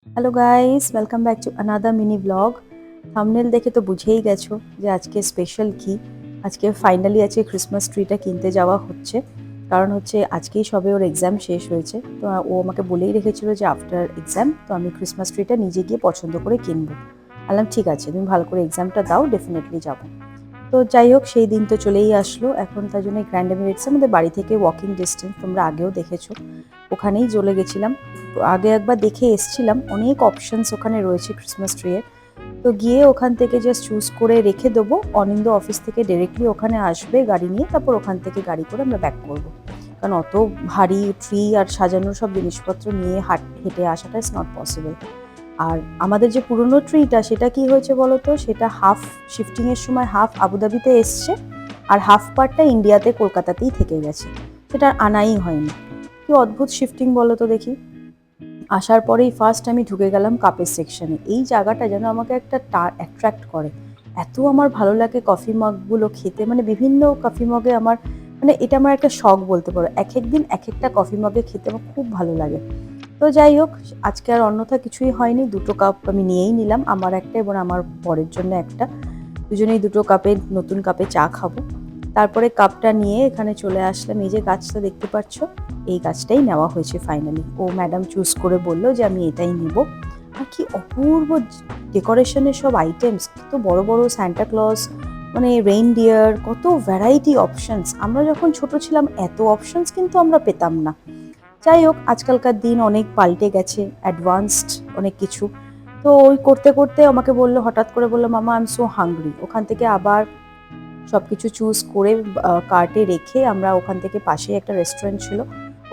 Hello guys, welcome back to another mini blog. Thumbnail দেখে তো বুঝেই গেছো যে আজকে স্পেশাল কি। আজকে ফাইনালি ক্রিসমাস ট্রিটা কিনতে যাওয়া হচ্ছে। কারণ হচ্ছে আজকেই সবে ওর এক্সাম শেষ হয়েছে, তো ও আমাকে বলেই রেখেছিল যে আফটার এক্সাম তো আমি ক্রিসমাস ট্রিটা নিজে গিয়ে পছন্দ করে কিনবো। বললাম ঠিক আছে, তুমি ভালো করে এক্সামটা দাও, ডেফিনেটলি যাবো। তো যাই হোক, সেই দিন তো চলেই আসলো। এখন তার জন্য গ্র্যান্ড এমিরেটস আমাদের বাড়ি থেকে ওয়াকিং ডিস্টেন্স, তোমরা আগেও দেখেছো। ওখানেই চলে গেছিলাম। তো আগে একবার দেখে এসছিলাম, অনেক অপশনস ওখানে রয়েছে ক্রিসমাস ট্রিয়ের। তো গিয়ে ওখান থেকে জাস্ট চুজ করে রেখে দেবো। অনিন্দ অফিস থেকে ডিরেক্টলি ওখানে আসবে গাড়ি নিয়ে, তারপর ওখান থেকে গাড়ি করে আমরা ব্যাক করবো। কারণ অত ভারী ট্রি আর সাজানোর সব জিনিসপত্র নিয়ে হেঁটে আসাটা ইজ নট পসিবল। আর আমাদের যে পুরনো ট্রিটা, সেটা কি হয়েছে বলো তো, সেটা হাফ শিফটিংয়ের সময় হাফ আবুধাবিতে এসছে, আর হাফ পার্টটা ইন্ডিয়াতে কলকাতাতেই থেকে গেছে। সেটা আর আনাই হয়নি। কি অদ্ভুত শিফটিং বলো তো দেখি। আসার পরেই ফার্স্ট আমি ঢুকে গেলাম কাপের সেকশনে। এই জায়গাটা যেন আমাকে একটা অ্যাট্রাক্ট করে। এত আমার ভালো লাগে কফি মগগুলো খেতে, মানে বিভিন্ন কফি মগে আমার, মানে এটা আমার একটা শখ বলতে পারো। এক এক দিন এক একটা কফি মগে খেতে আমার খুব ভালো লাগে। তো যাই হোক, আজকে আর অন্যথা কিছুই হয়নি, দুটো কাপ আমি নিয়েই নিলাম, আমার একটা এবং আমার বরের জন্য একটা। দুজনেই দুটো কাপে, নতুন কাপে চা খাবো। তারপরে কাপটা নিয়ে এখানে চলে আসলাম। এই যে গাছটা দেখতে পাচ্ছ, এই গাছটাই নেওয়া হয়েছে ফাইনালি। ও ম্যাডাম চুজ করে বললো যে আমি এটাই নিব। আর কি অপূর্ব ডেকোরেশনের সব আইটেমস, কত বড় বড় সান্টা ক্লজ, মানে রেইনডিয়ার, কত ভ্যারাইটি অপশনস। আমরা যখন ছোট ছিলাম এত অপশনস কিন্তু আমরা পেতাম না। যাই হোক, আজকালকার দিন অনেক পাল্টে গেছে, অ্যাডভান্সড অনেক কিছু। তো ওই করতে করতে আমাকে বললো, হঠাৎ করে বললো, মামা আই এম সো হাংরি। ওখান থেকে আবার সব কিছু চুজ করে কার্টে রেখে আমরা ওখান থেকে পাশেই একটা রেস্টুরেন্ট ছিল,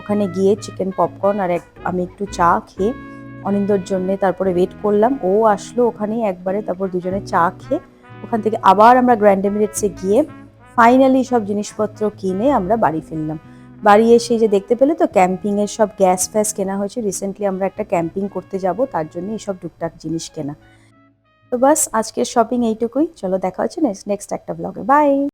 ওখানে গিয়ে চিকেন পপকর্ন আর আমি একটু চা খেয়ে অনিন্দর জন্যে তারপরে ওয়েট করলাম। ও আসলো ওখানে একবারে, তারপর দুজনে চা খেয়ে ওখান থেকে আবার আমরা গ্র্যান্ড এমিরেটসে গিয়ে ফাইনালি সব জিনিসপত্র কিনে আমরা বাড়ি ফিরলাম। বাড়ি এসে যে দেখতে পেলে তো, ক্যাম্পিংয়ের সব গ্যাস ফ্যাস কেনা হয়েছে। রিসেন্টলি আমরা একটা ক্যাম্পিং করতে যাব, তার জন্য এইসব টুকটাক জিনিস কেনা। তো বাস, আজকের শপিং এইটুকুই। চলো দেখা হচ্ছে নেক্সট একটা ব্লগে। বাই।